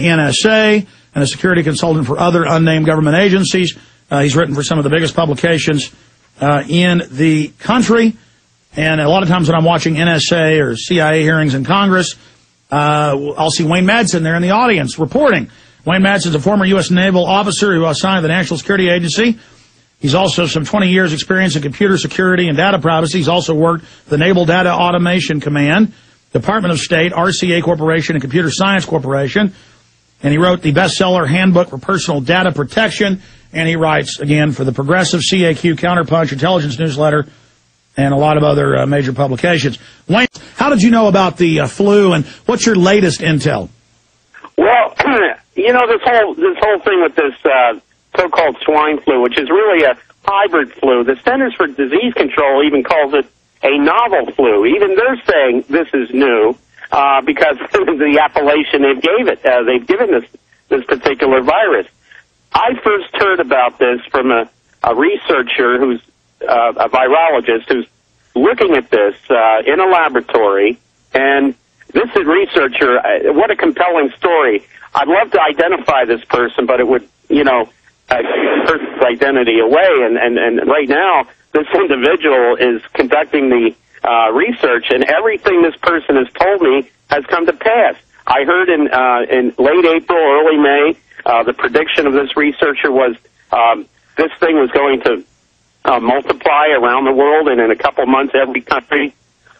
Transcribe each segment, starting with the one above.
NSA and a security consultant for other unnamed government agencies. He's written for some of the biggest publications in the country. And a lot of times when I'm watching NSA or CIA hearings in Congress, I'll see Wayne Madsen there in the audience reporting. Wayne Madsen is a former U.S. naval officer who was assigned to the National Security Agency. He's also some 20 years experience in computer security and data privacy. He's also worked the Naval Data Automation Command, Department of State, RCA Corporation, and Computer Science Corporation. And he wrote the bestseller Handbook for Personal Data Protection. And he writes, again, for the Progressive, CAQ, Counterpunch, Intelligence Newsletter, and a lot of other major publications. Wayne, how did you know about the flu, and what's your latest intel? Well, you know, this whole thing with this so-called swine flu, which is really a hybrid flu. The Centers for Disease Control even calls it a novel flu. Even they're saying this is new because of the appellation they've given this particular virus. I first heard about this from a researcher who's a virologist who's looking at this in a laboratory. And this researcher, what a compelling story. I'd love to identify this person, but it would, give the person's identity away. And right now, this individual is conducting the research, and everything this person has told me has come to pass. I heard in late April, early May, the prediction of this researcher was this thing was going to multiply around the world, and in a couple of months, every country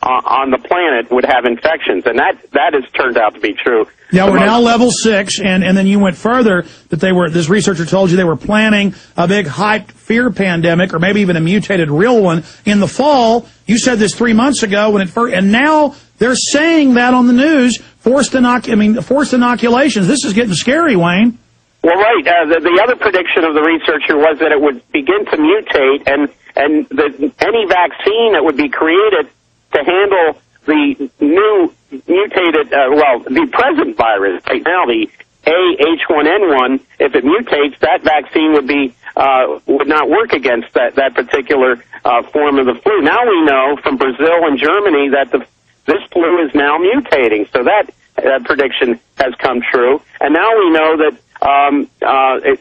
on the planet would have infections, and that has turned out to be true. Yeah, we're now level 6, and then you went further that this researcher told you they were planning a big hyped fear pandemic, or maybe even a mutated real one in the fall. You said this 3 months ago when it first, and now they're saying that on the news, forced inoculations. This is getting scary, Wayne. Well, right. The other prediction of the researcher was that it would begin to mutate, and any vaccine that would be created to handle the new mutated, the present virus right now, the H1N1, if it mutates, that vaccine would not work against that particular form of the flu. Now we know from Brazil and Germany that this flu is now mutating, so that prediction has come true. And now we know that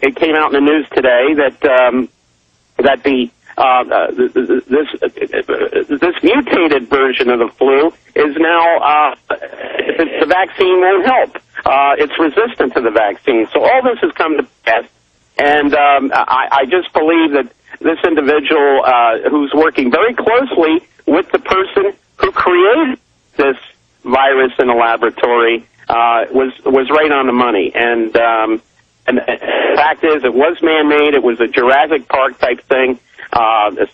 it came out in the news today that this mutated version of the flu is now the vaccine won't help. It's resistant to the vaccine. So all this has come to pass, and I just believe that this individual who's working very closely with the person who created this virus in a laboratory was right on the money. And the fact is, it was man-made. It was a Jurassic Park type thing.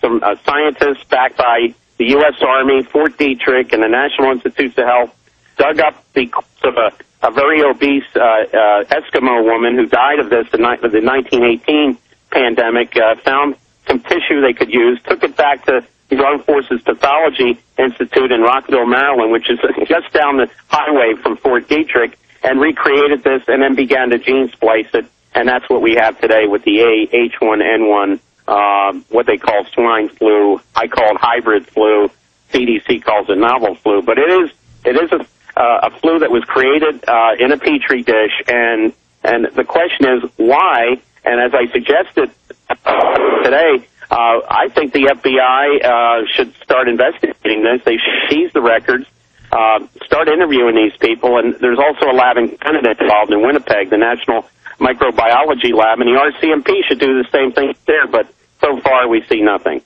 Some scientists backed by the U.S. Army, Fort Detrick, and the National Institutes of Health dug up the corpse of a very obese Eskimo woman who died of this in the 1918 pandemic, found some tissue they could use, took it back to the Armed Forces Pathology Institute in Rockville, Maryland, which is just down the highway from Fort Detrick, and recreated this and then began to gene splice it. And that's what we have today with the H1N1, what they call swine flu. I call it hybrid flu. CDC calls it novel flu. But it is a flu that was created in a petri dish. And the question is why? And as I suggested today, I think the FBI should start investigating this. They should seize the records, start interviewing these people. And there's also a lab in Canada involved in Winnipeg, the National Microbiology Lab, and the RCMP should do the same thing there. But so far, we see nothing.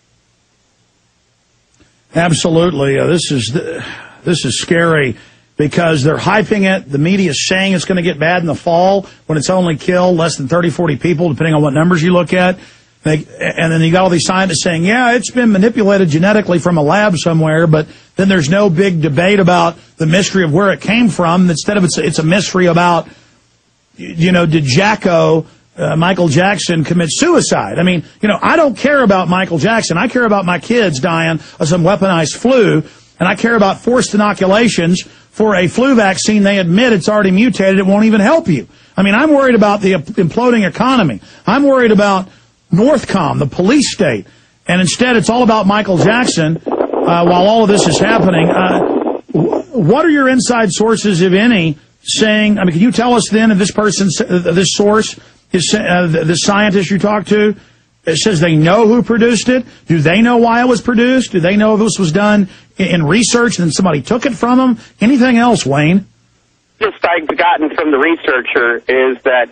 Absolutely. This is scary because they're hyping it. The media is saying it's going to get bad in the fall when it's only killed less than 30, 40 people, depending on what numbers you look at. And then you got all these scientists saying, yeah, it's been manipulated genetically from a lab somewhere, but then there's no big debate about the mystery of where it came from. Instead of it's a mystery about, did Michael Jackson commit suicide? I mean, I don't care about Michael Jackson. I care about my kids dying of some weaponized flu, and I care about forced inoculations for a flu vaccine. They admit it's already mutated. It won't even help you. I mean, I'm worried about the imploding economy. I'm worried about Northcom, the police state. And instead, it's all about Michael Jackson while all of this is happening. What are your inside sources, if any, saying, I mean, can you tell us then if this person, this source, the scientist you talked to, it says they know who produced it? Do they know why it was produced? Do they know if this was done in research and then somebody took it from them? Anything else, Wayne? Just I've gotten from the researcher is that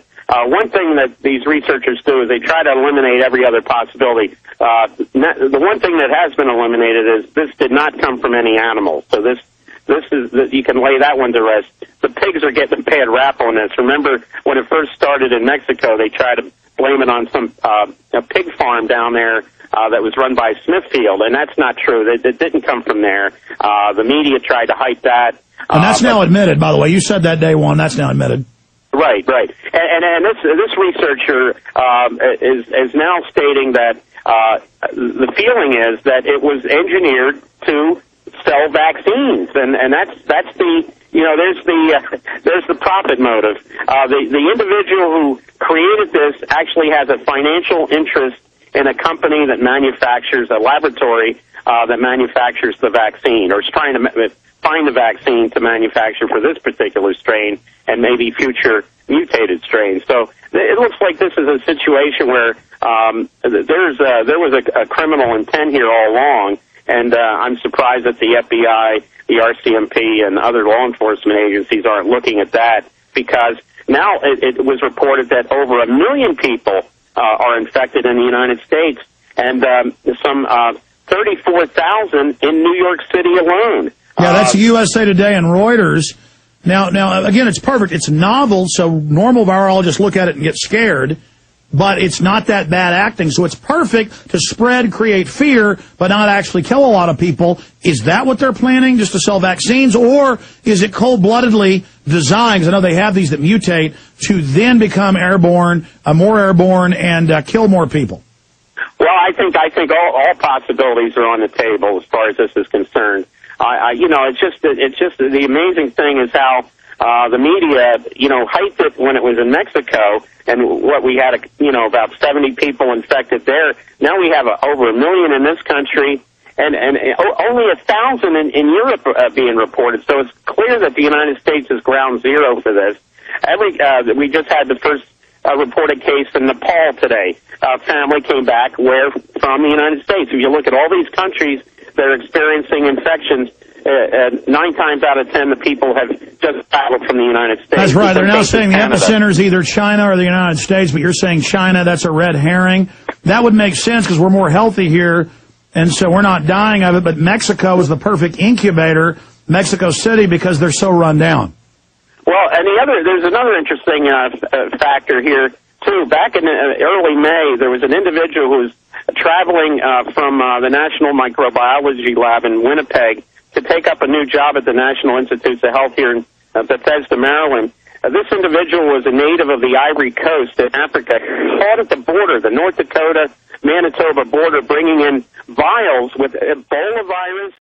one thing that these researchers do is they try to eliminate every other possibility. The one thing that has been eliminated is this did not come from any animal. So this is, you can lay that one to rest. The pigs are getting a bad rap on this. Remember when it first started in Mexico, they tried to blame it on some a pig farm down there that was run by Smithfield, and that's not true. It didn't come from there. The media tried to hype that. And that's now admitted, by the way. You said that day one. That's now admitted. Right. And this researcher is now stating that the feeling is that it was engineered to sell vaccines, and that's the, you know, there's the profit motive. The individual who created this actually has a financial interest in a company that manufactures, a laboratory that manufactures the vaccine, or is trying to find the vaccine to manufacture for this particular strain and maybe future mutated strains. So it looks like this is a situation where there was a criminal intent here all along, and I'm surprised that the FBI, the RCMP, and other law enforcement agencies aren't looking at that, because now it was reported that over 1 million people are infected in the United States, and some 34,000 in New York City alone. Yeah, that's USA Today and Reuters. Now, again, it's perfect. It's novel, so normal virologists look at it and get scared, but it's not that bad acting, so it's perfect to spread, create fear, but not actually kill a lot of people. Is that what they're planning, just to sell vaccines, or is it cold-bloodedly designed, 'cause I know they have these that mutate, to then become airborne, more airborne, and kill more people? Well, I think all possibilities are on the table as far as this is concerned. You know, it's just the amazing thing is how the media, you know, hyped it when it was in Mexico, and what we had, you know, about 70 people infected there. Now we have over 1 million in this country, and only 1,000 in Europe being reported. So it's clear that the United States is ground zero for this. We just had the first reported case in Nepal today. A family came back from the United States. If you look at all these countries, they're experiencing infections. 9 times out of 10, the people have just traveled from the United States. That's right. They're now saying the epicenter is either China or the United States, but you're saying China. That's a red herring. That would make sense because we're more healthy here, and so we're not dying of it. But Mexico is the perfect incubator, Mexico City, because they're so run down. Well, and there's another interesting factor here, too. Back in early May, there was an individual who was traveling from the National Microbiology Lab in Winnipeg to take up a new job at the National Institutes of Health here in Bethesda, Maryland. This individual was a native of the Ivory Coast in Africa. Caught at the border, the North Dakota-Manitoba border, bringing in vials with Ebola virus